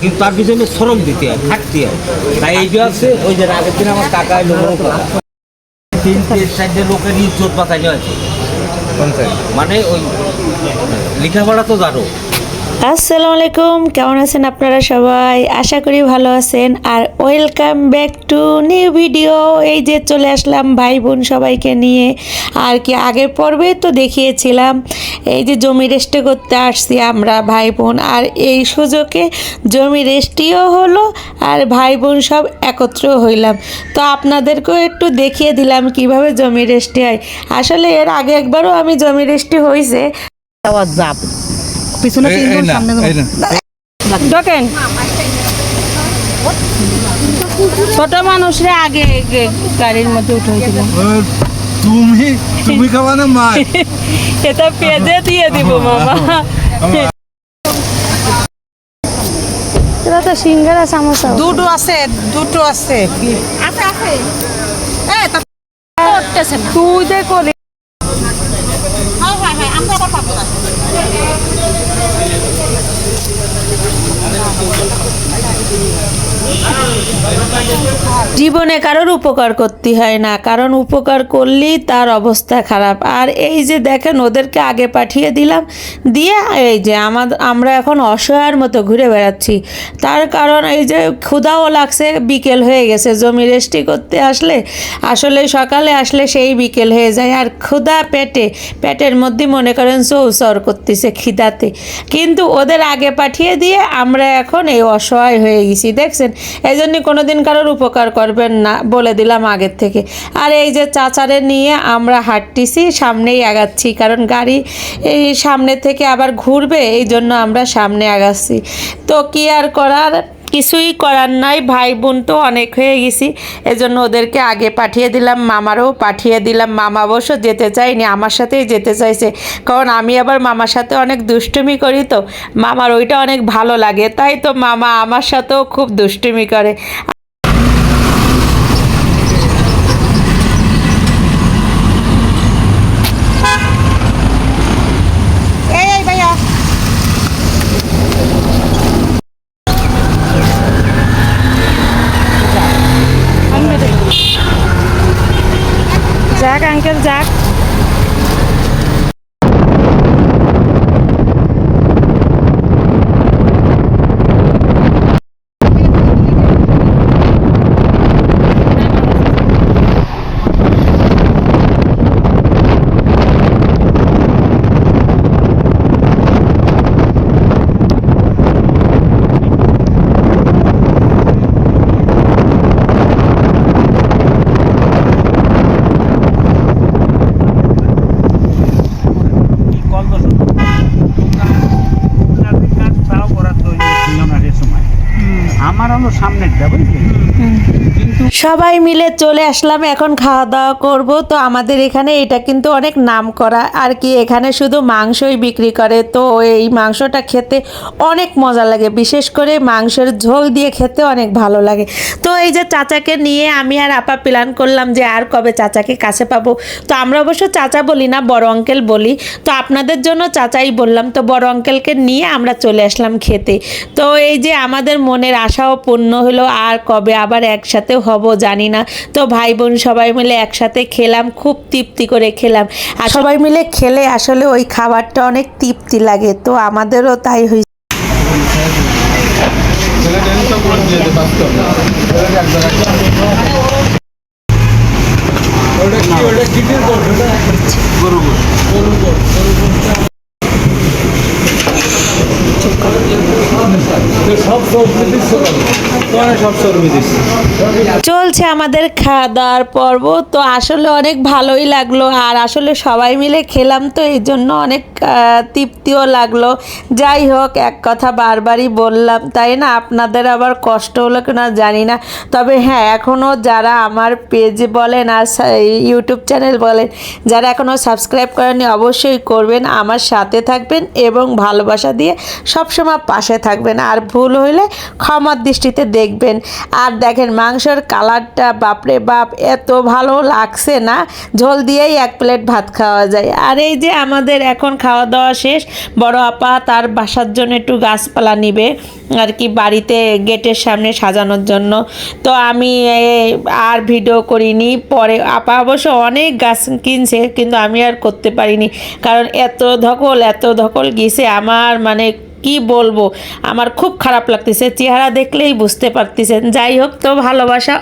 কিন্তু তার পিছনে শ্রম দিতে হয়, থাকতে হয়। তাই এই যে আছে ওই যে আগের দিন আমার কাকা এলো তিনটে চারটে লোকের ইজ্জত বাঁচাইলে আছে, মানে ওই লেখাপড়া তো জানো। আসসালামু আলাইকুম, কেমন আছেন আপনারা সবাই? আশা করি ভালো আছেন। আর welcome back to new video. এই যে চলে আসলাম ভাই বোন সবাইকে নিয়ে। আর কি আগের পর্বে তো দেখিয়েছিলাম এই যে জমি রেস্টে করতে আসছি আমরা ভাই বোন, আর এই সুযোগে জমি রেস্টিও হলো আর ভাই বোন সব একত্র হইলাম। তো আপনাদেরকেও একটু দেখিয়ে দিলাম কিভাবে জমি রেস্টি হয়। আসলে এর আগে একবারও আমি জমি রেস্টি হয়েছে। পিছনে তিনজন সামনে দেখেন ছোট মানুষরা আগে গাড়ির মধ্যে উঠেছিল। তুমি খাওয়া না মা, এটা পেঁয়াজে দিয়ে দিব মামা। এটা তো সিঙ্গারা সামোসা দুটো আছে কি আছে তুই দেখ জীবনে কারোর উপকার করতে হয় না, কারণ উপকার করলেই তার অবস্থা খারাপ। আর এই যে দেখেন ওদেরকে আগে পাঠিয়ে দিলাম, দিয়ে এই যে আমরা এখন অসহায়ের মতো ঘুরে বেড়াচ্ছি। তার কারণ এই যে ক্ষুধাও লাগছে, বিকেল হয়ে গেছে। জমি রেস্টি করতে আসলে সকালে আসলে সেই বিকেল হয়ে যায়। আর ক্ষুধা পেটের মধ্যে মনে করেন চৌচর করতেছে খিদাতে। কিন্তু ওদের আগে পাঠিয়ে দিয়ে আমরা এখন এই অসহায় হয়ে গেছি, দেখছেন। এই জন্য কোনোদিন কারোর উপকার করবেন না, বলে দিলাম আগের থেকে। আর এই যে চাচারে নিয়ে আমরা হাঁটতেছি, সামনেই আগাচ্ছি, কারণ গাড়ি এই সামনে থেকে আবার ঘুরবে, এই জন্য আমরা সামনে আগাচ্ছি। তো কি আর করার, কিছুই করার নাই। ভাই বোন তো অনেক হয়ে গেছি, এজন্য ওদেরকে আগে পাঠিয়ে দিলাম। মামারও পাঠিয়ে দিলাম। মামা অবশ্য যেতে চাইনি, আমার সাথেই যেতে চাইছে, কারণ আমি আবার মামার সাথে অনেক দুষ্টুমি করি, তো মামার ওইটা অনেক ভালো লাগে। তাই তো মামা আমার সাথেও খুব দুষ্টুমি করে। যাক আঙ্কেল যাক। সবাই মিলে চলে আসলাম, এখন খাওয়া দাওয়া করব। তো আমাদের এখানে এটা কিন্তু অনেক নাম করা আর কি, এখানে শুধু মাংসই বিক্রি করে। তো এই মাংসটা খেতে অনেক মজা লাগে, বিশেষ করে মাংসের ঝোল দিয়ে খেতে অনেক ভালো লাগে। তো এই যে চাচাকে নিয়ে আমি আর আপা প্ল্যান করলাম যে আর কবে চাচাকে কাছে পাবো। তো আমরা অবশ্য চাচা বলি না, বড় আঙ্কেল বলি। তো আপনাদের জন্য চাচাই বললাম। তো বড় আঙ্কেলকে নিয়ে আমরা চলে আসলাম খেতে। তো এই যে আমাদের মনের আশাও পূর্ণ হলো, আর কবে আবার একসাথে হব জানি না। তো ভাই বোন সবাই মিলে একসাথে খেলাম, খুব তৃপ্তি করে খেলাম। আর সবাই মিলে খেলে আসলে ওই খাবারটা অনেক তৃপ্তি লাগে। তো আমাদেরও তাই হয়েছে। চলছে আমাদের খাওয়া দাওয়ার পর্ব। তো আসলে অনেক ভালোই লাগলো, আর আসলে সবাই মিলে খেলাম, তো এই জন্য অনেক তৃপ্তিও লাগলো। যাই হোক, এক কথা বারবারই বললাম, তাই না? আপনাদের আবার কষ্ট হলো কিনা জানি না। তবে হ্যাঁ, এখনও যারা আমার পেজ বলেন আর ইউটিউব চ্যানেল বলেন, যারা এখনও সাবস্ক্রাইব করেননি অবশ্যই করবেন, আমার সাথে থাকবেন এবং ভালোবাসা দিয়ে সবসময় পাশে থাকবেন। থাকবেন, আর ভুল হইলে ক্ষমার দৃষ্টিতে দেখবেন। আর দেখেন মাংসের কালারটা বাপরে বাপ এত ভালো লাগছে না, ঝোল দিয়েই 1 প্লেট ভাত খাওয়া যায়। আর এই যে আমাদের এখন খাওয়া দাওয়া শেষ, বড় আপা তার বাসার জন্য একটু গাছপালা নিবে আর কি, বাড়িতে গেটের সামনে সাজানোর জন্য। তো আমি আর ভিডিও করিনি, পরে আপা অবশ্য অনেক গাছ কিনছে কিন্তু আমি আর করতে পারিনি, কারণ এত ধকল গেছে আমার, মানে কি বলবো, আমার খুব খারাপ লাগতেছে, চেহারা দেখলেই বুঝতে পারতেছেন। যাই হোক, তো ভালোবাসা